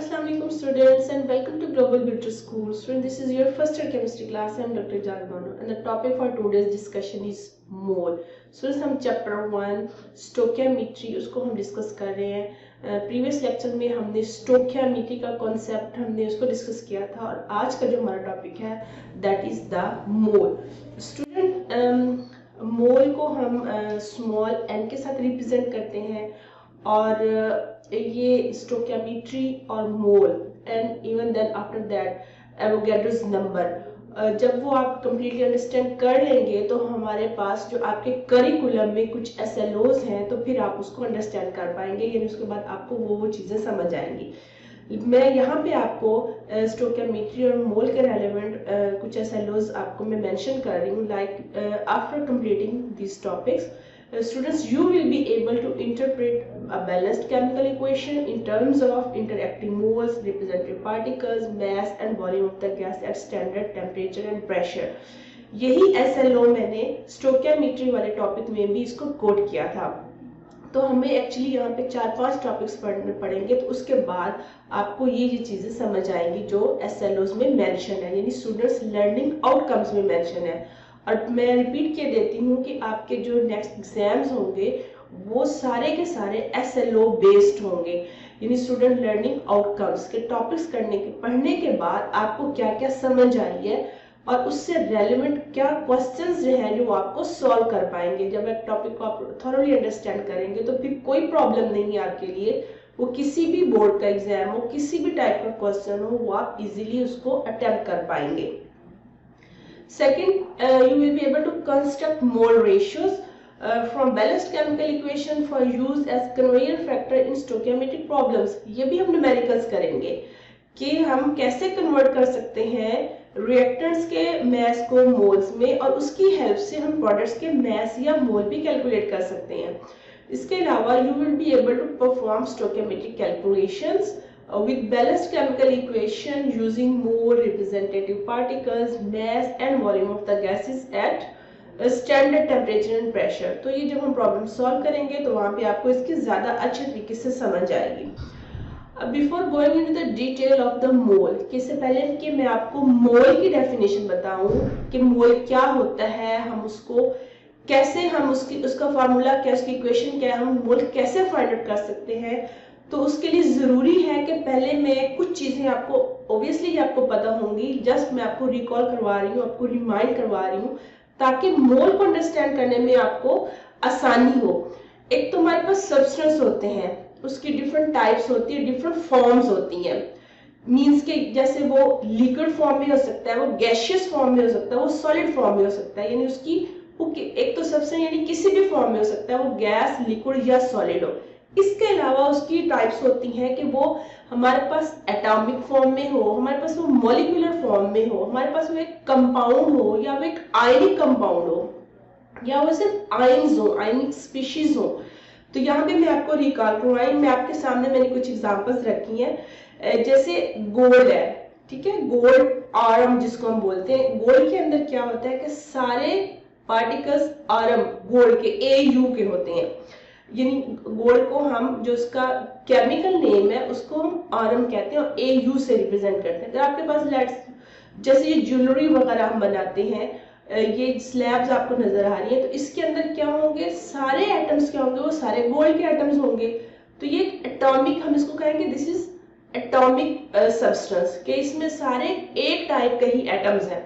Assalamualaikum students and welcome to Global Beauty School. Students, this is your first year chemistry class. I am Dr. Jalbano and the topic for today's discussion is mole. Students, हम chapter 1 stoichiometry उसको हम discuss कर रहे हैं। Previous lecture में हमने stoichiometry का concept हमने उसको डिस्कस किया था और आज का जो हमारा टॉपिक है that is the mole. Student, mole को हम स्मॉल n के साथ रिप्रेजेंट करते हैं और ये स्टोइचियोमेट्री और mole and even then after that Avogadro's number, जब वो आप कंप्लीटली अंडरस्टैंड कर लेंगे तो हमारे पास जो आपके करिकुलम में कुछ SLOs हैं तो फिर आप उसको अंडरस्टैंड कर पाएंगे, यानी उसके बाद आपको वो चीज़ें समझ आएंगी। मैं यहाँ पे आपको स्टोइचियोमेट्री और मोल के रेलेवेंट कुछ SLOs आपको मैं मेंशन कर रही हूँ। Like after completing this topics, students, you will be able to interpret a balanced chemical equation in terms of interacting moles, representative particles, mass and volume of the gas at standard temperature and pressure। यही SLO मैंने stoichiometry वाले topic में भी इसको coat किया था। तो हमें एक्चुअली यहाँ पे 4-5 टॉपिक्स पढ़ेंगे तो उसके बाद आपको ये चीज़ें समझ आएंगी जो SLOs में मेंशन है, यानी स्टूडेंट्स लर्निंग आउटकम्स में मेंशन है। और मैं रिपीट के देती हूँ कि आपके जो नेक्स्ट एग्जाम्स होंगे वो सारे के सारे SLO बेस्ड होंगे, यानी स्टूडेंट लर्निंग आउटकम्स के टॉपिक्स पढ़ने के बाद आपको क्या क्या समझ आई है और उससे रेलेवेंट क्या क्वेश्चंस जो है जो आपको सॉल्व कर पाएंगे। जब एक टॉपिक को आप थॉरोली अंडरस्टैंड करेंगे तो फिर कोई प्रॉब्लम नहीं है आपके लिए, वो किसी भी बोर्ड का एग्जाम हो, किसी भी टाइप का क्वेश्चन हो, वो आप इजीली उसको अटेम्प्ट कर पाएंगे। Second, you will be able to construct mole ratios from balanced chemical equation for use as conveyor factor in stoichiometric problems। ये भी हम न्यूमेरिकल्स करेंगे कि हम कैसे कन्वर्ट कर सकते हैं रिएक्टेंट्स के मैस को मोल्स में और उसकी हेल्प से हम प्रोडक्ट्स के मैस या मोल भी कैलकुलेट कर सकते हैं। इसके अलावा you will be able to perform stoichiometric calculations with balanced chemical equation using mole, representative particles, mass and volume of the gases at standard temperature and pressure। तो ये जब हम प्रॉब्लम सॉल्व करेंगे तो वहाँ पे आपको इसकी ज़्यादा अच्छे तरीके से समझ आएगी। अब before going into the detail of the मोल, इससे पहले कि मैं आपको मोल की डेफिनेशन बताऊं कि मोल क्या होता है, हम उसको कैसे, हम उसका फार्मूला क्या, उसकी इक्वेशन क्या है, हम मोल कैसे फाइंड आउट कर सकते हैं, तो उसके लिए जरूरी है कि पहले मैं कुछ चीजें आपको ऑब्वियसली आपको पता होंगी, जस्ट मैं आपको रिकॉल करवा रही हूँ, आपको रिमाइंड करवा रही हूँ ताकि मोल को अंडरस्टैंड करने में आपको आसानी हो। एक तो हमारे पास सब्सटेंस होते हैं, उसकी डिफरेंट टाइप्स होती है, डिफरेंट फॉर्म्स होती हैं। मीन्स के जैसे वो लिक्विड फॉर्म में हो सकता है, वो गैसियस फॉर्म में हो सकता है, वो सॉलिड फॉर्म में हो सकता है, यानी उसकी एक तो सबसे यानी किसी भी फॉर्म में हो सकता है, वो गैस, लिक्विड या सॉलिड हो। इसके अलावा उसकी टाइप्स होती हैं कि वो हमारे पास एटॉमिक फॉर्म में हो, हमारे पास वो मॉलिक्यूलर फॉर्म में हो, हमारे पास वो एक कंपाउंड हो या वो एक आयनिक कंपाउंड हो या वो सिर्फ आयन्स हो, आयनिक स्पीशीज हो। तो यहाँ पे मैं आपको रिकॉल करवाई, मैं आपके सामने मैंने कुछ एग्जांपल्स रखी हैं। जैसे गोल्ड है, ठीक है, गोल्ड आर्म जिसको हम बोलते हैं। गोल्ड के अंदर क्या होता है कि सारे पार्टिकल्स आर्म गोल्ड के AU के होते हैं, यानी गोल्ड को हम जो उसका केमिकल नेम है उसको हम आर्म कहते हैं और AU से रिप्रेजेंट करते हैं। अगर आपके पास जैसे ये ज्वेलरी वगैरह हम बनाते हैं, ये स्लैब्स आपको नजर आ रही है, तो इसके अंदर क्या होंगे, सारे एटम्स क्या होंगे, वो सारे गोल्ड के एटम्स होंगे। तो ये एटॉमिक, हम इसको कहेंगे दिस इज एटॉमिक सब्सटेंस, के इसमें सारे एक टाइप के ही एटम्स हैं।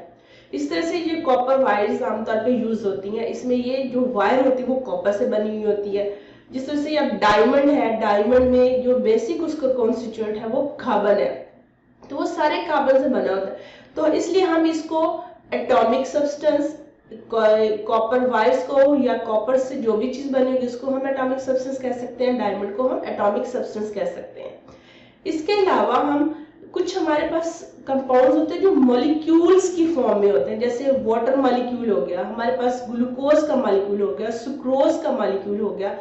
इस तरह से ये कॉपर वायर्स आमतौर पे यूज होती हैं, इसमें ये जो वायर होती है वो कॉपर से बनी हुई होती है। जिस तरह से अब डायमंड है, डायमंड में जो बेसिक उसका कॉन्स्टिट्यूएंट है वो कार्बन है, तो वो सारे कार्बन से बना होता है। तो इसलिए हम इसको एटॉमिक सब्सटेंस, कॉपर वायर्स को या कॉपर से जो भी चीज बनी होगी उसको हम एटॉमिक सब्सटेंस कह सकते हैं, डायमंड को हम एटॉमिक सब्सटेंस कह सकते हैं। इसके अलावा हम कुछ हमारे पास कंपाउंड्स होते हैं जो मॉलिक्यूल्स की फॉर्म में होते हैं, जैसे वाटर मॉलिक्यूल हो गया, हमारे पास ग्लूकोज का मॉलिक्यूल हो गया, सुक्रोज का मॉलिक्यूल हो गया।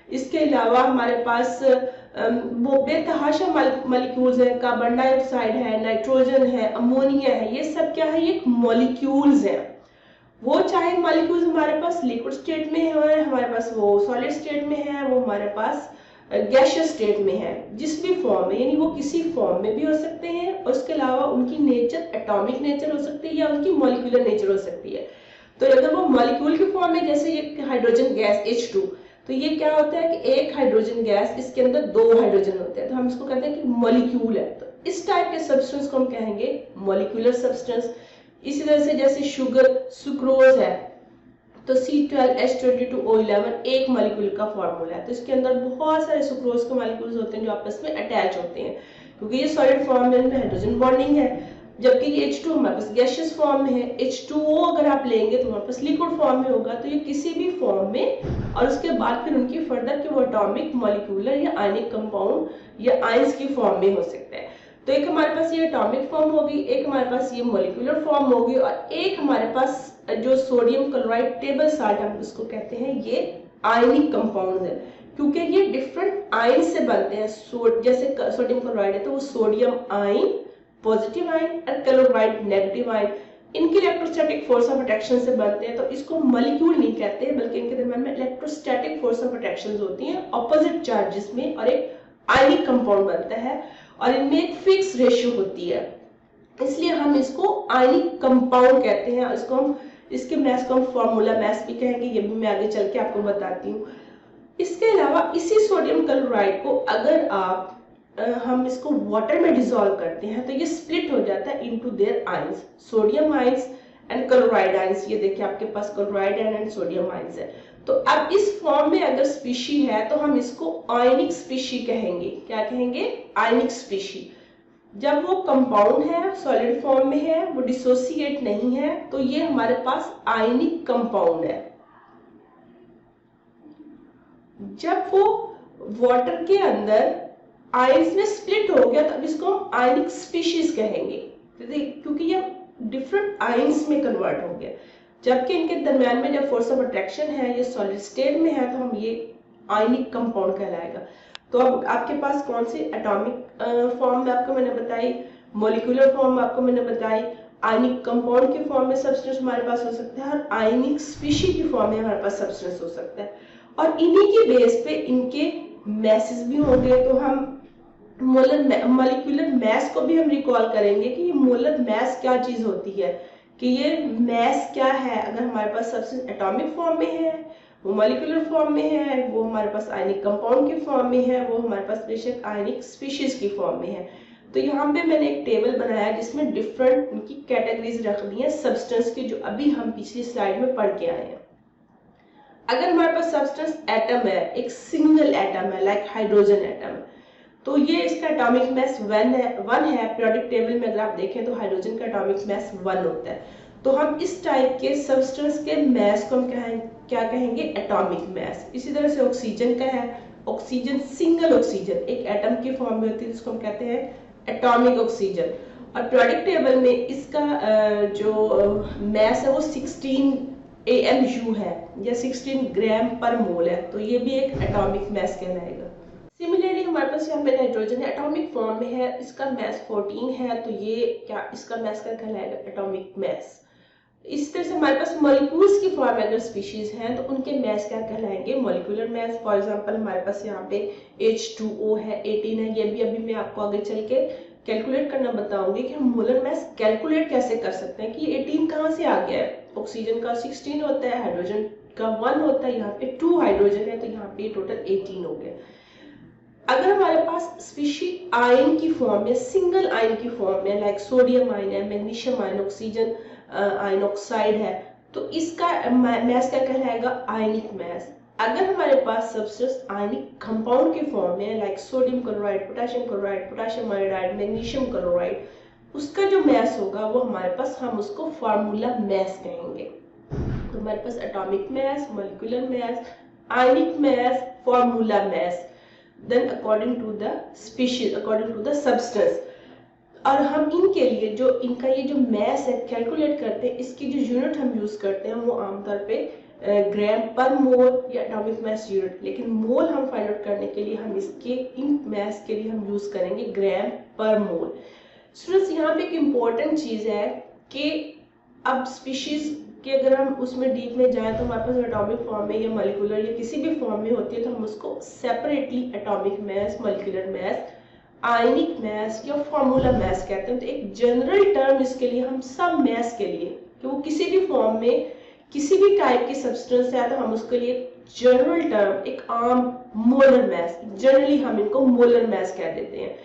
इसके अलावा हमारे पास वो बेतहाशा मॉलिक्यूल्स हैं, कार्बन डाइऑक्साइड है, नाइट्रोजन है, अमोनिया है, ये सब क्या है, ये मॉलिक्यूल्स हैं। वो चाहे मॉलिक्यूल्स हमारे पास लिक्विड स्टेट में है, हमारे पास वो सॉलिड स्टेट में है, वो हमारे पास गैसियस स्टेट में है, जिस भी फॉर्म में, यानी वो किसी फॉर्म में भी हो सकते हैं और उसके अलावा उनकी नेचर एटॉमिक नेचर हो सकती है या उनकी मॉलिक्यूलर नेचर हो सकती है। तो अगर वो मॉलिक्यूल की फॉर्म में, जैसे ये हाइड्रोजन गैस H2, तो ये क्या होता है कि एक हाइड्रोजन गैस, इसके अंदर 2 हाइड्रोजन होते हैं, तो हम इसको कहते हैं कि मॉलिक्यूल है। तो इस टाइप के सब्सटेंस को हम कहेंगे मॉलिक्यूलर सब्सटेंस। इसी तरह से जैसे शुगर, सुक्रोज है, तो C12H22O11 एक मॉलिक्यूल का फॉर्मूला है, तो इसके अंदर बहुत सारे सुक्रोज के मॉलिक्यूल्स होते हैं जो आपस में अटैच होते हैं, क्योंकि ये सॉलिड फॉर्म में इनमें हाइड्रोजन बॉन्डिंग है। जबकि ये H2 हमारे पास गैसियस फॉर्म में है, H2O अगर आप लेंगे तो हमारे पास लिक्विड फॉर्म में होगा। तो ये किसी भी फॉर्म में, और उसके बाद फिर उनकी फर्दर कि वो एटॉमिक, मॉलिक्यूलर या आयनिक कंपाउंड या आयंस की फॉर्म में हो सकता है। तो एक हमारे पास ये एटॉमिक फॉर्म होगी, एक हमारे पास ये मॉलिक्यूलर फॉर्म होगी, और एक हमारे पास जो सोडियम क्लोराइड टेबल साल्ट हम इसको कहते हैं, ये आयनिक कंपाउंड है, क्योंकि ये डिफरेंट आयन से बनते हैं। जैसे सोडियम क्लोराइड है तो वो सोडियम आयन पॉजिटिव आयन और क्लोराइड नेगेटिव आयन, इनके इलेक्ट्रोस्टैटिक फोर्स ऑफ अट्रैक्शन से बनते हैं। तो इसको मॉलिक्यूल नहीं कहते हैं, बल्कि इनके दरम्यान में इलेक्ट्रोस्टैटिक फोर्स ऑफ अट्रैक्शन होती हैं ऑपोजिट चार्जेस में, और एक आयनिक कंपाउंड बनता है और इनमें एक फिक्स रेशियो होती है, इसलिए हम इसको आयनिक कंपाउंड कहते हैं। इसको हम, इसके मैस को हम फॉर्मूला मैस भी कहेंगे, ये भी मैं आगे चल के आपको बताती हूँ। इसके अलावा इसी सोडियम क्लोराइड को अगर आप हम इसको वाटर में डिसॉल्व करते हैं तो ये स्प्लिट हो जाता है into their ions, sodium ions and chloride ions. ये देखिए आपके पास क्लोराइड एंड सोडियम आयंस है। तो अब इस फॉर्म में अगर स्पीशी है तो हम इसको आयनिक स्पीशी कहेंगे। क्या कहेंगे? आयनिक स्पीशी। जब वो कंपाउंड है, सॉलिड फॉर्म में है, वो डिसोसिएट नहीं है, तो ये हमारे पास आयनिक कंपाउंड है। जब वो वाटर के अंदर आयंस में स्प्लिट हो गया तो अब इसको हम आयनिक स्पीशीज कहेंगे, क्योंकि ये डिफरेंट आयंस में कन्वर्ट हो गया। जबकि इनके दरम्यान में जब फोर्स ऑफ अट्रैक्शन है, ये सॉलिड स्टेट में है, तो हम ये आयनिक कंपाउंड कहलाएगा। तो अब आपके पास कौन सी एटॉमिक फॉर्म में आपको मैंने बताई, मॉलिक्यूलर फॉर्म में आपको मैंने बताई, आयनिक कंपाउंड की फॉर्म में सब्सटेंस हमारे पास हो सकता है, और आयनिक स्पीशी की फॉर्म में हमारे पास सब्सटेंस हो सकता है। और इन्हीं की बेस पे इनके मैसेज भी होंगे। तो हम मोलर मॉलिक्यूलर मैस को भी हम रिकॉल करेंगे कि ये मोलर मैस क्या चीज होती है, कि ये मैस क्या है। अगर हमारे पास सब्सटेंस एटॉमिक फॉर्म में है, वो मॉलिक्यूलर फॉर्म में है, वो हमारे पास आयनिक कंपाउंड की फॉर्म में है, वो हमारे पास बेशक आयनिक स्पीशीज की फॉर्म में है। तो यहाँ पे मैंने एक टेबल बनाया जिसमें डिफरेंट उनकी कैटेगरीज रख दी है सब्सटेंस की, जो अभी हम पिछली स्लाइड में पढ़ के आए हैं। अगर हमारे पास सब्सटेंस एटम है, एक सिंगल एटम है, लाइक हाइड्रोजन एटम, तो ये इसका एटॉमिक मास 1 है। पीरियोडिक टेबल में अगर आप देखें तो हाइड्रोजन का एटॉमिक मास 1 होता है। तो हम इस टाइप के सब्सटेंस के मास को हम क्या कहेंगे? Atomic mass. इसी तरह से ऑक्सीजन का है, ऑक्सीजन सिंगल ऑक्सीजन एक एटम की फॉर्म में होती है, जिसको हम कहते हैं एटॉमिक ऑक्सीजन। और पीरियोडिक टेबल में इसका जो मास है वो 16 AMU है, या 16 ग्राम पर मोल है। तो ये भी एक एटॉमिक मास कहलाएगा। सिमिलरली हमारे पास यहाँ पे नाइट्रोजन एटॉमिक फॉर्म में है, इसका मास 14 है, तो ये क्या, इसका मास क्या कहलाएगा? Atomic mass. इस तरह से हमारे पास मॉलिक्यूल्स की फॉर्म में अगर स्पीशीज हैं तो उनके मास क्या कहलाएंगे? Molecular mass. फॉर एग्जांपल हमारे पास यहाँ पे H2O है, 18 है। ये भी अभी मैं आपको आगे चल के कैलकुलेट करना बताऊंगी कि हम मोलर मास कैलकुलेट कैसे कर सकते हैं, कि 18 कहाँ से आ गया है। ऑक्सीजन का 16 होता है, हाइड्रोजन का 1 होता है, यहाँ पे 2 हाइड्रोजन है, तो यहाँ पे टोटल 18 हो गया। अगर हमारे पास स्पीशी आयन की फॉर्म में, सिंगल आयन की फॉर्म में, लाइक सोडियम आयन है, magnesium ion, oxygen ion oxide है, तो इसका मास क्या कहलाएगा? आयनिक मास। अगर हमारे पास सब्सटेंस आयनिक कंपाउंड की फॉर्म में, like sodium chloride, potassium iodide, magnesium chloride, उसका जो मास होगा वो हमारे पास, हम उसको फार्मूला मास कहेंगे। तो हमारे पास atomic mass, molecular mass, ionic mass, formula mass, then according to the species, according to the substance। और हम इनके लिए जो इनका ये जो मास है कैलकुलेट करते हैं, इसकी जो यूनिट हम यूज करते हैं वो आमतौर पे ग्राम पर मोल या एटॉमिक मास यूनिट, लेकिन मोल हम फाइंड आउट करने के लिए हम इसके इन मास के लिए हम यूज करेंगे ग्राम पर मोल। स्टूडेंट्स यहाँ पे एक इम्पोर्टेंट चीज है कि अब स्पीशीज कि अगर हम उसमें डीप में जाएं तो हमारे पास एटॉमिक फॉर्म में या मॉलिक्यूलर या किसी भी फॉर्म में होती है, तो हम उसको separately atomic mass, molecular mass, ionic mass या फॉर्मूला मास कहते हैं। तो एक जनरल टर्म इसके लिए हम सब मास के लिए, कि वो किसी भी फॉर्म में किसी भी टाइप की सब्सटेंस है, तो हम उसके लिए जनरल टर्म, एक आम मोलर मास, जनरली हम इनको मोलर मास कह देते हैं,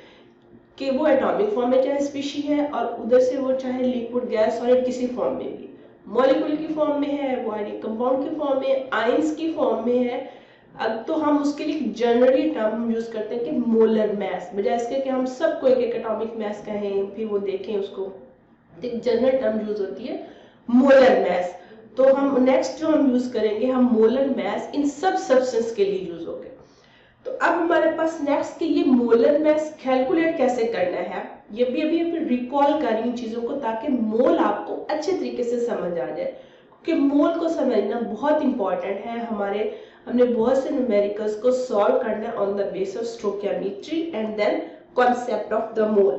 कि वो एटॉमिक फॉर्म में चाहे स्पीशी है और उधर से वो चाहे लिक्विड, गैस, सॉलिड किसी फॉर्म में भी, मॉलिक्यूल की फॉर्म में है, वो आयनिक कंपाउंड की फॉर्म में, आयंस की फॉर्म में है। अब तो हम उसके लिए जनरली टर्म हम यूज करते हैं कि मोलर मास, बजाय इसके कि हम सबको एक एक एटॉमिक मास कहें फिर वो देखें उसको, तो एक जनरल टर्म यूज होती है मोलर मास। तो हम नेक्स्ट जो हम यूज करेंगे, हम मोलर मास इन सब सब्सटेंस के लिए यूज होंगे। तो अब हमारे पास नेक्स्ट कि ये मोलर मास कैलकुलेट कैसे करना है, ये भी अभी रिकॉल कर रही हूँ चीजों को, ताकि मोल आपको अच्छे तरीके से समझ आ जाए, क्योंकि मोल को समझना बहुत इंपॉर्टेंट है। हमने बहुत से न्यूमेरिकल्स को सॉल्व करना on the base of stoichiometry and then concept of the mole.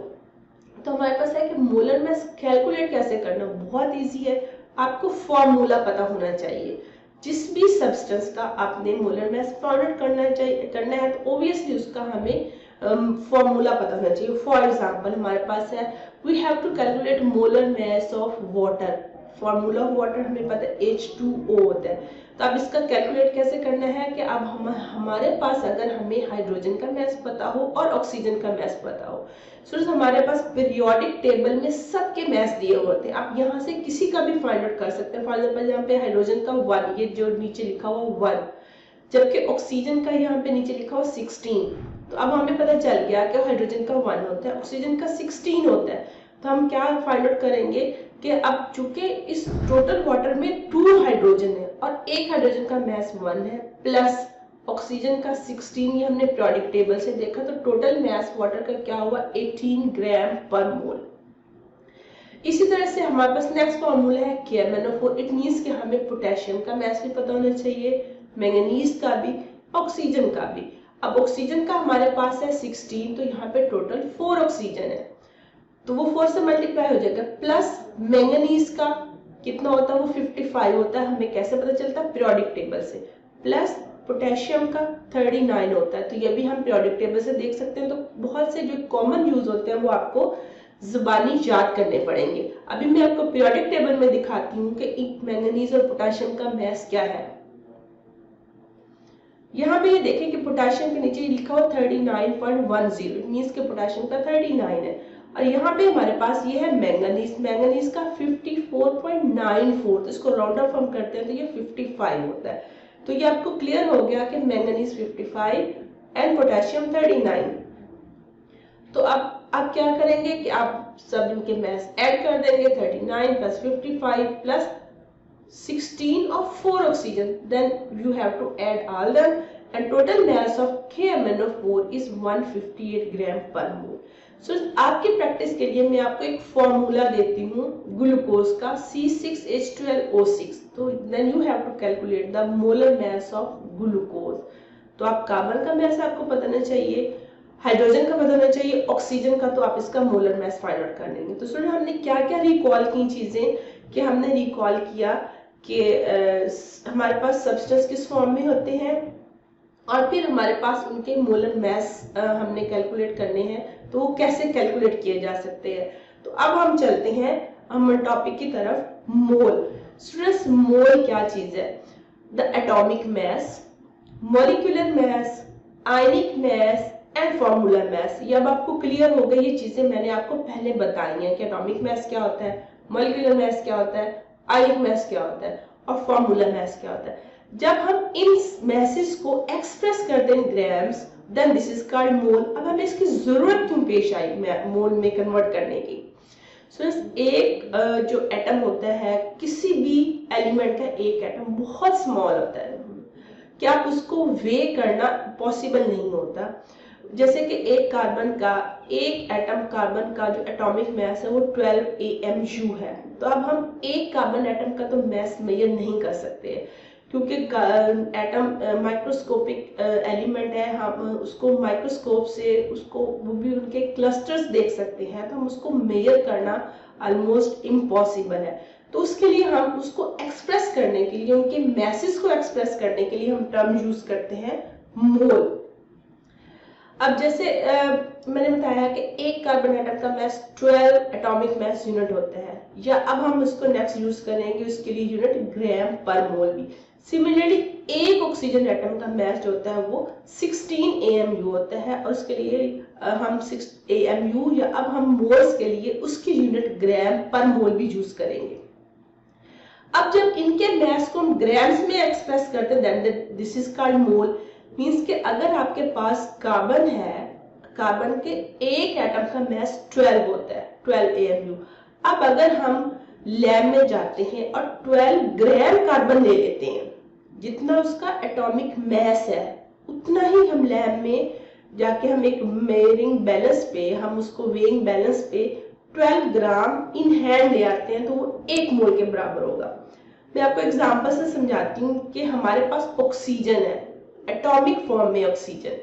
तो हमारे पास है कि मोलर मास कैलकुलेट कैसे करना, बहुत इजी है। आपको फॉर्मूला पता होना चाहिए, जिस भी सब्सटेंस का आपने मोलर मास फाइंड आउट करना है तो ऑब्वियसली उसका हमें फॉर्मूला पता होना चाहिए। फॉर एग्जांपल हमारे पास है, we have to calculate molar mass of water. Formula of water हमें पता है H2O होता है। तो अब इसका कैलकुलेट कैसे करना है कि अब हमारे पास अगर हमें हाइड्रोजन का मास पता हो और ऑक्सीजन का मास पता हो, सो हमारे पास पीरियोडिक टेबल में सबके मास दिए होते हैं। आप यहाँ से किसी का भी फाइंड आउट कर सकते हैं। फॉर एग्जांपल यहाँ पे हाइड्रोजन का 1, ये जो नीचे लिखा हुआ 1, जबकि ऑक्सीजन का यहाँ पे नीचे लिखा हुआ 16। तो अब हमें पता चल गया कि हाइड्रोजन का 1 होता है, ऑक्सीजन का 16 होता है। तो हम क्या फाइंड आउट करेंगे कि अब चूंकि इस टोटल वाटर में 2 हाइड्रोजन है और एक हाइड्रोजन का मास 1 है प्लस ऑक्सीजन का 16, ये हमने पीरियोडिक टेबल से देखा, तो टोटल मास वाटर का क्या हुआ 18 ग्राम पर मोल। इसी तरह से हमारे पास नेक्स्ट फॉर्मूला है KMnO4। इट मींस कि हमें पोटेशियम का मास भी पता होना चाहिए, मैंगनीज का भी, ऑक्सीजन का भी। अब ऑक्सीजन का हमारे पास है 16, तो यहाँ पे टोटल 4 ऑक्सीजन है, तो वो 4 से मल्टीप्लाई हो जाएगा, प्लस मैंगनीज का कितना होता है, वो 55 होता है, हमें कैसे पता चलता है पीरियोडिक टेबल से, प्लस पोटेशियम का 39 होता है, तो ये भी हम पीरियोडिक टेबल से देख सकते हैं। तो बहुत से जो कॉमन यूज होते हैं वो आपको जुबानी याद करने पड़ेंगे। अभी मैं आपको पीरियोडिक टेबल में दिखाती हूँ कि मैंगनीज और पोटेशियम का मास क्या है। यहाँ पे ये देखें कि पोटेशियम के नीचे लिखा हुआ 39.10, मींस के पोटेशियम का 39 है, और यहाँ पे हमारे पास ये है मैंगनीज का 54.94, तो इसको राउंड ऑफ हम करते हैं तो ये 55 होता है। तो ये आपको क्लियर हो गया कि मैंगनीज 55 एंड पोटेशियम 39। तो अब आप क्या करेंगे कि आप सब इनके मास ऐड कर देंगे, 39 plus 55 plus 16 of 4 oxygen, then you have to add all them, and total mass of KMnO4 is 158 gram per mole. So आपकी प्रैक्टिस के लिए मैं आपको एक फॉर्मूला देती हूँ ग्लूकोज का C6H12O6, तो then you have to calculate the molar mass of glucose। तो आप कार्बन का मास आपको पता होना चाहिए, हाइड्रोजन का पता होना चाहिए, ऑक्सीजन का, तो आप इसका मोलर मास फाइंड आउट कर लेंगे। तो स्टूडेंट हमने क्या क्या रिकॉल की चीजें, कि हमने रिकॉल किया कि हमारे पास सब्सटेंस किस फॉर्म में होते हैं, और फिर हमारे पास उनके मोलर मास हमने कैलकुलेट करने हैं, तो वो कैसे कैलकुलेट किए जा सकते हैं। तो अब हम चलते हैं हम टॉपिक की तरफ, मोल। स्टूडेंट्स मोल क्या चीज है? The atomic mass, molecular mass, ionic mass and formula mass. ये अब आपको क्लियर हो गई, ये चीजें मैंने आपको पहले बताई हैं कि एटॉमिक मास क्या होता है, मॉलिक्यूलर मास क्या होता है, आयनिक मास क्या होता है और फॉर्मूलर मास क्या होता है। जब हम इन मासेस को एक्सप्रेस करते हैं grams, then this is called mole. अब हमें इसकी जरूरत क्यों पेश आई मोल में कन्वर्ट करने की? सो एक जो एटम होता है, किसी भी एलिमेंट का एक एटम बहुत स्मॉल होता है, क्या आप उसको वे करना पॉसिबल नहीं होता। जैसे कि एक कार्बन का, एक एटम कार्बन का जो एटॉमिक मास है वो 12 AMU है, तो अब हम एक कार्बन एटम का तो मास मेजर नहीं कर सकते, क्योंकि एटम माइक्रोस्कोपिक एलिमेंट है, हम उसको माइक्रोस्कोप से उसको वो भी उनके क्लस्टर्स देख सकते हैं, तो हम उसको मेजर करना ऑलमोस्ट इम्पॉसिबल है। तो उसके लिए हम उसको एक्सप्रेस करने के लिए, उनके मैसेज को एक्सप्रेस करने के लिए हम टर्म यूज करते हैं मोल। अब जैसे मैंने बताया कि एक कार्बन एटम का मास 12 एटॉमिक मास यूनिट होता है, या अब हम इसको नेक्स्ट यूज करेंगे उसके लिए यूनिट ग्राम पर मोल भी। सिमिलरली एक ऑक्सीजन एटम का मास जो होता है वो 16 AMU होता है, और उसके लिए हम 6 AMU या अब हम मोल्स के लिए उसकी यूनिट ग्राम पर मोल भी यूज करेंगे। अब जब इनके मास को हम ग्राम्स में एक्सप्रेस करते हैं, then this is called mole. Means कि अगर आपके पास कार्बन है, कार्बन के एक एटम का मास 12 होता है, 12 AMU। अब अगर हम लैब में जाते हैं और 12 ग्राम कार्बन ले लेते हैं, जितना उसका एटॉमिक मास है उतना ही हम लैब में जाके हम एक मेजरिंग बैलेंस पे, हम उसको वेइंग बैलेंस पे 12 ग्राम इन हैंड ले आते हैं, तो वो 1 मोल के बराबर होगा। मैं आपको एग्जांपल से समझाती हूँ कि हमारे पास ऑक्सीजन है, एटॉमिक फॉर्म में ऑक्सीजन।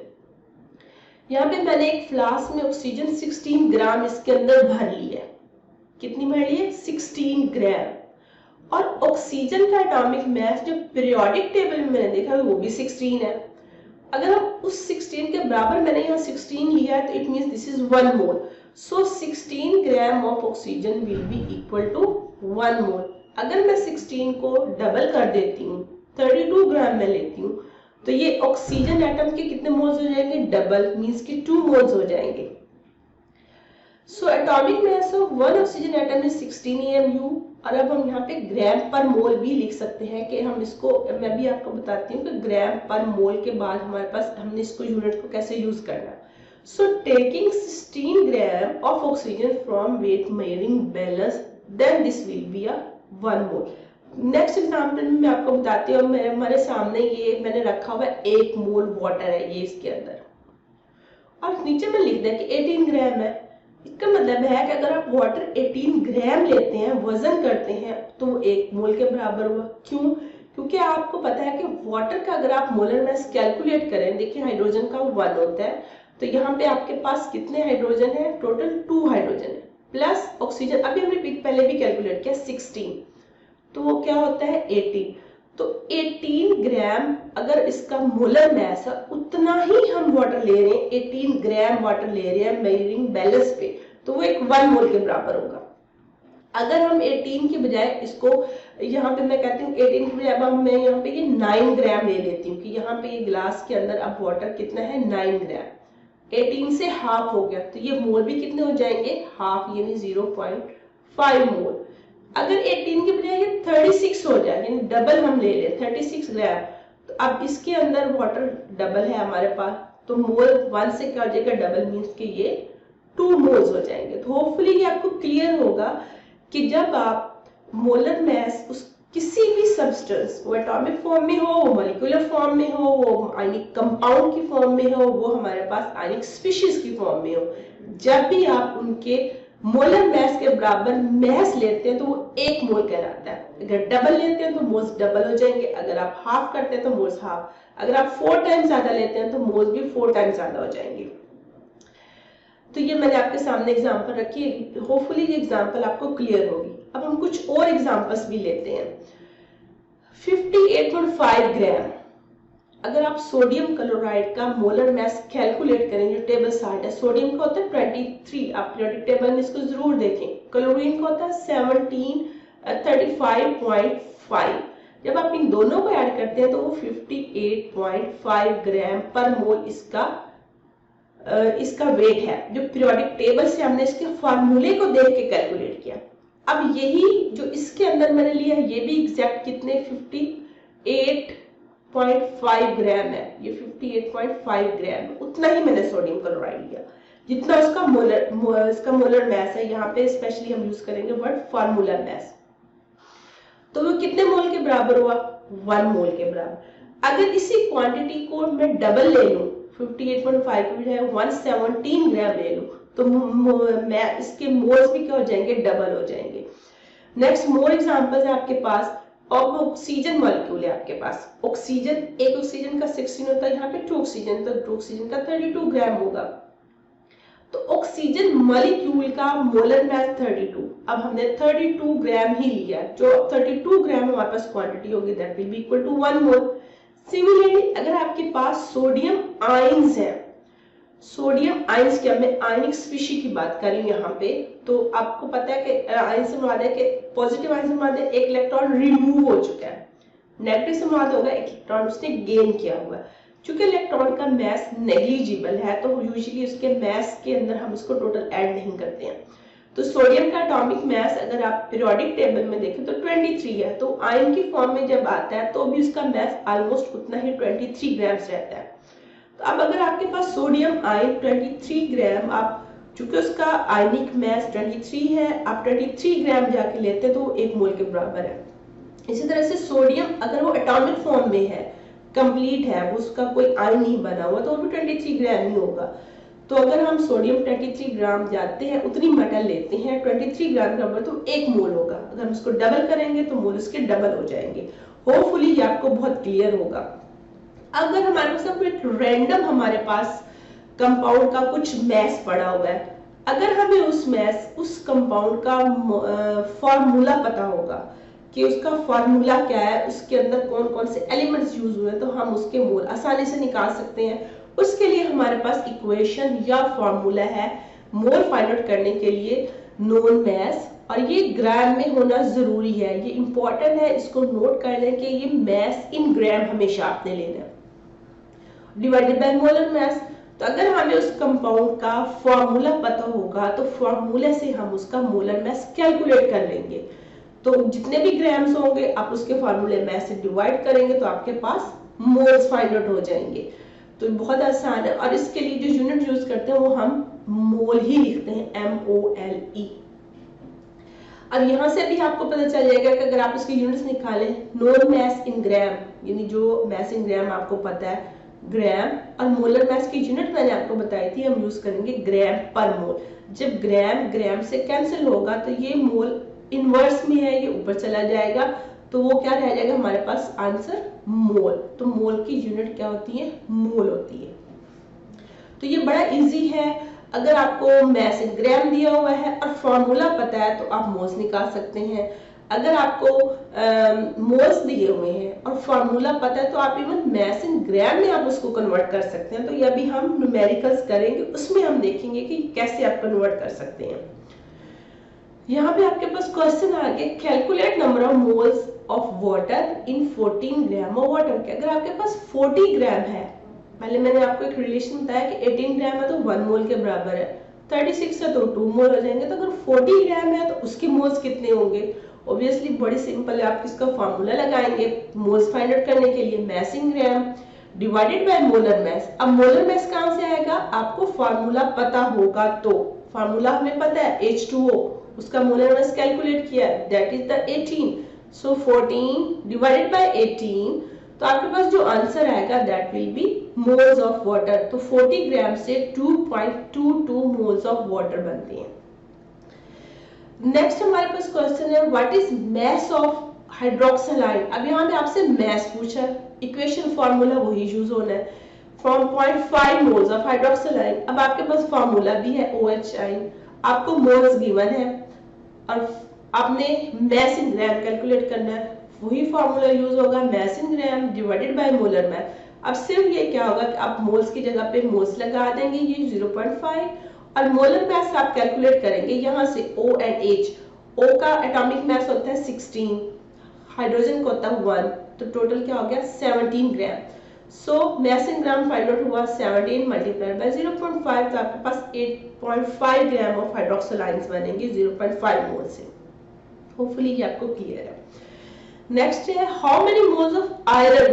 यहाँ पे मैंने एक फ्लास्क में ऑक्सीजन 16 ग्राम इसके अंदर भर ली है। कितनी भर ली है? 16 ग्राम। और ऑक्सीजन का एटॉमिक मास जो पीरियोडिक टेबल में मैंने देखा वो भी 16 है। अगर हम उस 16 के बराबर, मैंने यहाँ 16 लिया है, तो it means this is 1 mole. So 16 gram of oxygen will be equal to 1 mole. अगर मैं 16 को डबल कर देती हूँ, 32 ग्राम में लेती हूँ, तो ये ऑक्सीजन एटम के कितने मोल्स हो जाएंगे? डबल, मींस कि 2 मोल्स हो जाएंगे। So atomic mass of one oxygen atom is 16 AMU। और अब हम यहाँ पे ग्राम पर मोल भी लिख सकते हैं कि हम इसको, मैं भी आपको बताती हूँ कि ग्राम पर मोल के बाद हमारे पास हमने इसको यूनिट को कैसे यूज करना है। So taking 16 gram of oxygen from weight measuring balance, then this will be a 1 mole. Next example में मैं आपको बताती हूँ, हमारे सामने ये मैंने रखा हुआ है 1 मोल वाटर है ये इसके अंदर, और नीचे में लिख दिया कि 18 ग्राम है। इसका मतलब है कि अगर आप वाटर 18 ग्राम लेते हैं, वजन करते हैं, तो वो 1 मोल के बराबर हुआ। क्यों? क्योंकि आपको पता है कि वाटर का अगर आप मोलर मास कैलकुलेट करें, देखिए हाइड्रोजन का 1 होता है, तो यहाँ पे आपके पास कितने हाइड्रोजन है? टोटल 2 हाइड्रोजन है, प्लस ऑक्सीजन अभी हमने पहले भी कैलकुलेट किया 16, तो वो क्या होता है? 18। तो 18 ग्राम अगर इसका मोलर मास है, उतना ही हम वाटर ले रहे हैं, 18 ग्राम वाटर ले रहे हैं मेजरिंग बैलेंस पे, तो वो एक 1 मोल के बराबर होगा। अगर हम 18 की बजाय इसको, यहाँ पे मैं कहती हूँ 18 की बजाय अब मैं यहाँ पे ये 9 ग्राम ले लेती हूँ कि यहाँ पे ये गिलास के अंदर अब वाटर कितना है? 9 ग्राम। 18 से हाफ हो गया, तो ये मोल भी कितने हो जाएंगे? हाफ, यानी 0.5 मोल। अगर 18 की बजाय ये 36 हो जाए, यानी डबल हम ले लें 36 ग्राम, तो अब इसके अंदर वाटर डबल है हमारे पास, तो मोल 1 से क्या हो जाएगा? डबल, मीन्स कि ये 2 मोल्स हो जाएंगे। तो होपफुली ये आपको क्लियर होगा कि जब आप मोलर मास उस किसी भी सब्सटेंस, वो एटॉमिक फॉर्म में हो, वो मॉलिक्यूलर फॉर्म में हो, वो आयनिक कंपाउंड की फॉर्म में हो, वो हमारे पास आयनिक स्पीशीज की फॉर्म में हो, जब भी आप उनके मोलर मास के बराबर मास लेते हैं तो वो 1 मोल कहलाता है। अगर डबल लेते हैं तो मोल्स डबल हो जाएंगे, अगर आप हाफ करते हैं तो मोल्स हाफ, अगर आप 4 टाइम्स ज्यादा लेते हैं तो मोल्स भी 4 टाइम्स ज्यादा हो जाएंगे। तो ये मैंने आपके सामने एग्जांपल रखी है, होपफुली ये एग्जांपल आपको क्लियर होगी। अब हम कुछ और एग्जांपल्स भी लेते हैं। 58.5 ग्राम अगर आप सोडियम क्लोराइड का मोलर मास कैलकुलेट करें, जो टेबल साल्ट है, सोडियम का होता है 23, आप पीरियोडिक टेबल में इसको जरूर देखें। क्लोरीन का होता है 35.5। जब आप इन दोनों को ऐड करते हैं तो वो 58.5 ग्राम पर मोल इसका वेट है, जो पीरियोडिक टेबल से हमने इसके फार्मूले को देख के कैलकुलेट किया। अब यही जो इसके अंदर मैंने लिया ये भी एग्जैक्ट कितने 58.5 ग्राम है, ये 58.5 ग्राम, उतना ही मैंने सोडियम क्लोराइड लिया जितना उसका मोलर मास है। यहाँ पे स्पेशली हम यूज करेंगे वर्ड फार्मूला मास। तो वो कितने मोल के बराबर हुआ? 1 मोल के बराबर। अगर इसी क्वांटिटी को मैं डबल ले लूं, 58.5 की बजाय 117 ग्राम ले लूं, तो मैं इसके मोल्स भी क्या हो जाएंगे? डबल हो जाएंगे। नेक्स्ट मोर एग्जांपल्स है आपके पास। अब ऑक्सीजन मॉलिक्यूल है आपके पास, ऑक्सीजन, एक ऑक्सीजन का 16 होता है, यहाँ पे 2 ऑक्सीजन, तो 2 ऑक्सीजन का 32 ग्राम होगा। तो ऑक्सीजन मॉलिक्यूल का मोलर मास 32। अब हमने 32 ग्राम ही लिया, जो 32 ग्राम हमारे पास क्वांटिटी होगी that will be equal to 1 mole. Similarly अगर आपके पास सोडियम आयंस है, सोडियम आयंस की, मैं आयनिक स्पीशी की बात कर रही हूँ यहाँ पे, तो आपको पता है कि आयन से मुराद है कि पॉजिटिव आयन से मुराद है एक इलेक्ट्रॉन रिमूव हो चुका है, नेगेटिव से मुराद होगा एक इलेक्ट्रॉन उसने गेन किया हुआ है। चूंकि इलेक्ट्रॉन का मास नेग्लिजिबल है तो यूजुअली उसके मास के अंदर हम उसको टोटल ऐड नहीं करते हैं। तो सोडियम का एटॉमिक मास अगर आप पीरियोडिक टेबल में देखें तो 23 है, तो आयन की फॉर्म में जब आता है तो भी उसका मास ऑलमोस्ट उतना ही 23 ग्राम्स रहता है। तो अब अगर आपके पास सोडियम आयन 23 ग्राम, आप चूंकि उसका आयनिक मास 23 है, आप 23 ग्राम जाके लेते हैं तो वो 1 मोल के बराबर है। इसी तरह से सोडियम अगर वो एटॉमिक फॉर्म में है, कंप्लीट है, वो उसका कोई आयन नहीं बना हुआ, तो वो भी 23 ग्राम ही होगा। तो अगर हम सोडियम 23 ग्राम जाते हैं, उतनी मेटल लेते हैं 23 ग्राम का तो 1 मोल होगा। अगर हम इसको डबल करेंगे तो मोल इसके डबल हो जाएंगे। होपफुली ये आपको बहुत क्लियर होगा। अगर हमारे पास एक रैंडम हमारे पास कंपाउंड का कुछ मैस पड़ा हुआ है, अगर हमें उस कंपाउंड का फॉर्मूला पता होगा कि उसका फॉर्मूला क्या है, उसके अंदर कौन कौन से एलिमेंट्स यूज हुए हैं, तो हम उसके मोल आसानी से निकाल सकते हैं। उसके लिए हमारे पास इक्वेशन या फॉर्मूला है मोल फाइंड आउट करने के लिए, नोन मैस, और ये ग्राम में होना जरूरी है, ये इंपॉर्टेंट है, इसको नोट कर लें कि ये मैस इन ग्राम हमेशा आपने लेना है, डिवाइडेड बाय मोलर मैस। तो अगर हमें उस कंपाउंड का फॉर्मूला पता होगा तो फॉर्मूले से हम उसका मोलर मैस कैलकुलेट कर लेंगे। तो जितने भी ग्राम्स होंगे आप उसके फॉर्मूले मैस से डिवाइड करेंगे तो आपके पास मोल्स फाइंड आउट हो जाएंगे। तो बहुत आसान है, और इसके लिए जो यूनिट यूज करते हैं वो हम मोल ही लिखते हैं, MOLE। अब यहां से भी आपको पता चल जाएगा कि अगर आप इसके यूनिट्स निकालें, नोन मैस इन ग्राम, यानी जो मैस इन ग्राम आपको पता है ग्राम, और मोलर मैस की यूनिट मैंने आपको बताई थी, हम यूज करेंगे ग्राम पर मोल। जब ग्राम ग्राम से कैंसिल होगा तो ये मोल इनवर्स में है, ये ऊपर चला जाएगा, तो वो क्या रह जाएगा हमारे पास आंसर मोल। तो मोल की यूनिट क्या होती है, मोल होती है। तो ये बड़ा इजी है, अगर आपको मैस इन ग्राम दिया हुआ है और फॉर्मूला पता है तो आप मोल्स निकाल सकते हैं। अगर आपको मोल्स दिए हुए हैं और फॉर्मूला पता है तो आप इवन मैस इन ग्राम में आप उसको कन्वर्ट कर सकते हैं। तो ये अभी हम न्यूमेरिकल्स करेंगे, उसमें हम देखेंगे कि कैसे आप कन्वर्ट कर सकते हैं। यहाँ पे आपके पास क्वेश्चन आ गया, calculate number of moles of water in 14 gram of water. के अगर आपके पास 40 ग्राम है, पहले मैंने आपको एक रिलेशन बताया कि 18 ग्राम है तो 1 मोल के बराबर है, 36 है तो 2 मोल हो जाएंगे। तो अगर 40 ग्राम है तो उसके मोल्स कितने होंगे? ऑब्वियसली बड़ी सिंपल है, आप इसका फॉर्मूला लगाएंगे मोल्स फाइंड आउट करने के लिए, mass in gram divided by molar mass. अब मोलर मैस कहां से आएगा? आपको फॉर्मूला पता होगा तो, फॉर्मूला हमें पता है H2O, उसका मोलर मास कैलकुलेट किया है, that is the 18। So 14 divided by 18, तो आपके पास जो आंसर आएगा that will B moles of water. तो 40 ग्राम से 2.22 मोल्स ऑफ वाटर बनते हैं। नेक्स्ट हमारे पास क्वेश्चन है, what is mass of hydroxide. अब यहाँ पे आपसे मास पूछा है, इक्वेशन फॉर्मूला वही यूज होना है, फ्रॉम 0.5 मोल्स ऑफ हाइड्रोक्साइड। अब आपके पास फॉर्मूला भी है OH, आपको मोल्स गिवन है और आपने मैस इन ग्राम कैलकुलेट करना है, वही फॉर्मूला यूज होगा, mass in gram divided by molar mass. अब सिर्फ ये क्या होगा कि आप मोल्स की जगह पे मोल्स लगा देंगे, ये 0.5, और मोलर मैस आप कैलकुलेट करेंगे यहाँ से O and H। O का एटॉमिक मैस होता है 16, हाइड्रोजन का होता है 1, तो टोटल क्या हो गया 17 ग्राम। सो mess in gram find out हुआ 17 मल्टीप्लाइड बाय 0.5, तो आपके पास 8.5 ग्राम ऑफ हाइड्रोक्सिल आयंस बनेंगे 0.5 मोल से। होपफुली ये आपको क्लियर है। नेक्स्ट है, how many moles of iron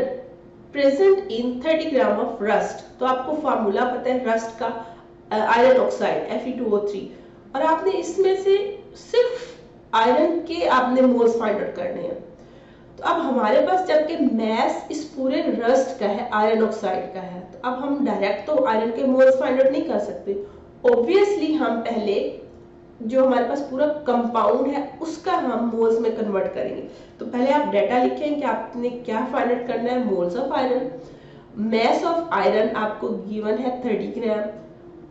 present in 30 gram of rust. तो आपको फार्मूला पता है रस्ट का, आयरन ऑक्साइड Fe2O3, और आपने इसमें से सिर्फ आयरन के आपने मोल्स फाइंड आउट करने हैं। तो अब हमारे पास जबकि मैस इस पूरे रस्ट का है, आयरन ऑक्साइड का है, तो अब हम डायरेक्ट तो आयरन के मोल्स फाइंड आउट नहीं कर सकते। ऑब्वियसली हम पहले जो हमारे पास पूरा कंपाउंड है उसका हम मोल्स में कन्वर्ट करेंगे। तो पहले आप डाटा लिखें कि आपने क्या फाइंड आउट करना है, moles of iron. Mass of iron आपको गिवन है 30 ग्राम,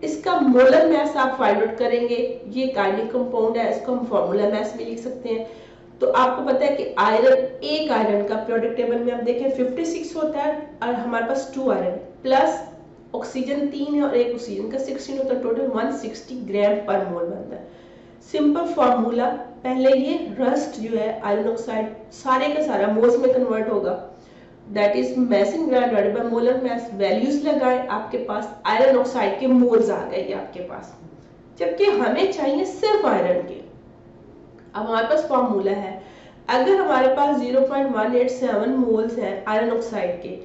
इसका मोलर मास आप फाइंड आउट करेंगे। ये एक आयनिक कंपाउंड है, इसको हम फॉर्मूला मास में लिख सकते हैं। तो आपको पता है कि एक आयरन का पीरियोडिक टेबल में आप देखें 56 होता है और हमारे पास 2 आयरन प्लस ऑक्सीजन 3 है और एक ऑक्सीजन का 16 होता है, टोटल 160 ग्राम पर मोल बनता है। सिंपल फॉर्मूला, पहले ये रस्ट जो है आयरन ऑक्साइड सारे का सारा मोल्स में कन्वर्ट होगा, that is mass in gram divided by molar mass. Values लगाए, आपके पास आयरन ऑक्साइड के मोल्स आ गए आपके पास, जबकि हमें चाहिए सिर्फ आयरन के। अब हमारे पास फॉर्मूला है, अगर हमारे पास 0.187 मोल्स हैं आयरन ऑक्साइड के,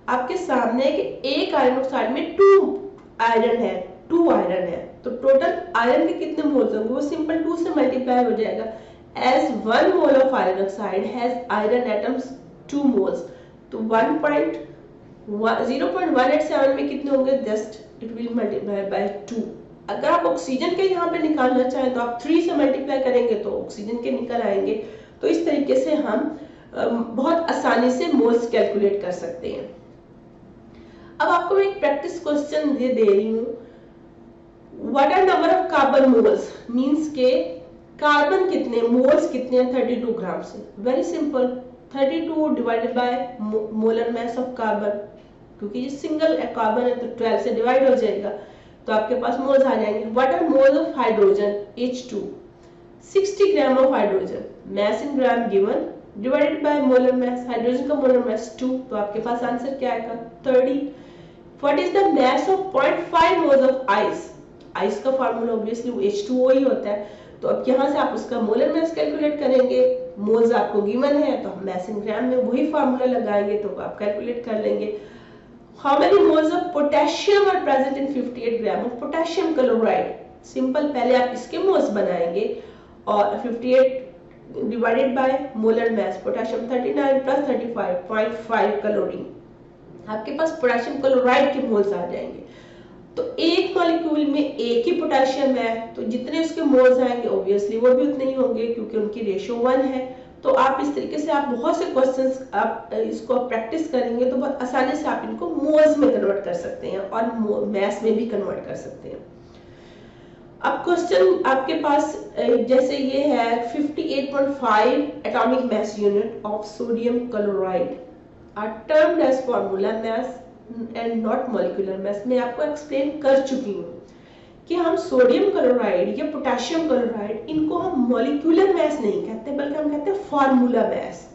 आपके सामने है कि एक आयरन ऑक्साइड में 2 आयरन है, तो टोटल आयरन के कितने मोल्स होंगे, वो सिंपल 2 से मल्टीप्लाई हो जाएगा। As 1 mole of iron oxide has iron atoms 2 moles, तो 0.187 में कितने होंगे, just it will multiply by 2। अगर आप ऑक्सीजन के यहाँ पे निकालना चाहें तो आप 3 से मल्टीप्लाई करेंगे तो ऑक्सीजन के निकल आएंगे। तो इस तरीके से हम बहुत आसानी से मोल्स कैलकुलेट कर सकते हैं। अब आपको मैं एक प्रैक्टिस क्वेश्चन दे रही हूँ, what are number of carbon moles, means के कार्बन कितने मोल्स कितने हैं 32 ग्राम से। Very simple, 32 divided by molar mass of carbon, क्योंकि ये सिंगल कार्बन है तो 12 से डिवाइड हो जाएगा तो आपके पास मोल्स आ जाएंगे। What are moles of hydrogen H2, 60 gram of hydrogen, mass in gram given divided by molar mass, hydrogen का मोलर मास 2, तो आपके पास आंसर क्या आएगा 30। What is the mass of 0.5 moles of ice, ice का formula obviously H2O ही होता है, तो अब यहाँ से आप उसका मोलर मास कैलकुलेट करेंगे, मोल्स आपको गिवन है तो हम मास इन ग्राम में वही फार्मूला लगाएंगे तो आप कैलकुलेट कर लेंगे। How many moles of potassium are present in 58 gram of potassium chloride, simple पहले आप इसके मोल्स बनाएंगे और 58 divided by molar mass, potassium 39 plus 35.5 calorie, आपके पास पोटेशियम क्लोराइड के मोल्स आ जाएंगे। तो एक मॉलिक्यूल में एक ही पोटेशियम है तो जितने उसके मोल्स आएंगे ऑब्वियसली वो भी उतने ही होंगे क्योंकि उनकी रेशियो 1 है। तो आप इस तरीके से आप बहुत से क्वेश्चंस आप इसको प्रैक्टिस करेंगे तो बहुत आसानी से आप इनको मोल्स में कन्वर्ट कर सकते हैं और मास में भी कन्वर्ट कर सकते हैं। अब क्वेश्चन आपके पास जैसे ये है 58.5 atomic mass unit of sodium chloride are termed as formula mass and not molecular mass. मैं आपको एक्सप्लेन कर चुकी हूँ कि हम सोडियम क्लोराइड या पोटेशियम क्लोराइड इनको हम मॉलिक्यूलर मास नहीं कहते बल्कि हम कहते हैं formula mass,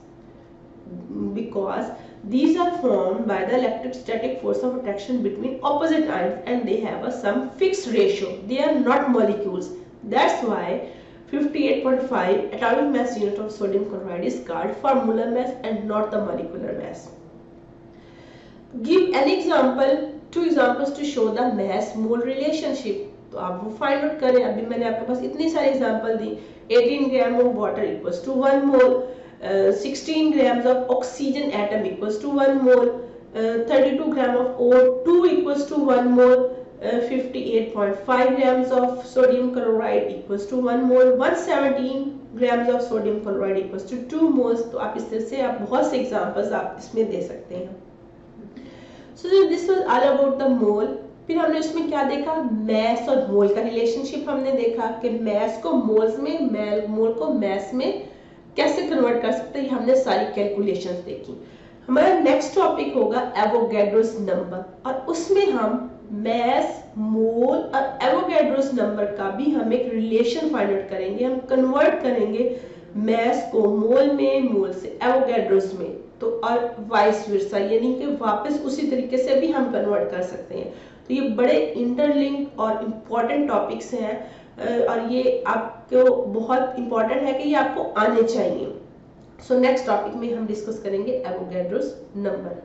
because these are formed by the electrostatic force of attraction between opposite ions and they have some fixed ratio, they are not molecules. That's why 58.5 atomic mass unit of sodium chloride is called formula mass and not the molecular mass. Give an example, 2 examples to show the mass mole relationship. तो आप वो find out करें। अभी मैंने आपके पास इतनी सारी एग्जांपल दी, 18 gram of water equals to 1 mole, 16 grams of oxygen atom equals to 1 mole, 32 grams of O2 equals to 1 mole, 58.5 grams of sodium chloride equals to 1 mole, 117 grams of sodium chloride equals to 2 moles। तो आप इस तरह से आप बहुत से examples आप इसमें दे सकते हैं। So this was all about the mole। फिर हमने उसमें क्या देखा, मैस और मोल का रिलेशनशिप हमने देखा कि मैस को मोल्स में, मोल को मैस में कैसे कन्वर्ट कर सकते हैं, हमने सारी कैलकुलेशंस देखी। हमारा नेक्स्ट टॉपिक होगा एवोगैड्रोस नंबर और उसमें हम मैस, मोल और एवोगैड्रोस नंबर का भी हम एक रिलेशन फाइंड आउट करेंगे। हम कन्वर्ट करेंगे मैस को मोल में, मोल से एवोगैड्रोस में, तो और वाइस वर्सा, यानी कि वापस उसी तरीके से भी हम कन्वर्ट कर सकते हैं। तो ये बड़े इंटरलिंक और इम्पॉर्टेंट टॉपिक्स हैं और ये आपको बहुत इंपॉर्टेंट है कि ये आपको आने चाहिए। सो नेक्स्ट टॉपिक में हम डिस्कस करेंगे एवोगैड्रोस नंबर।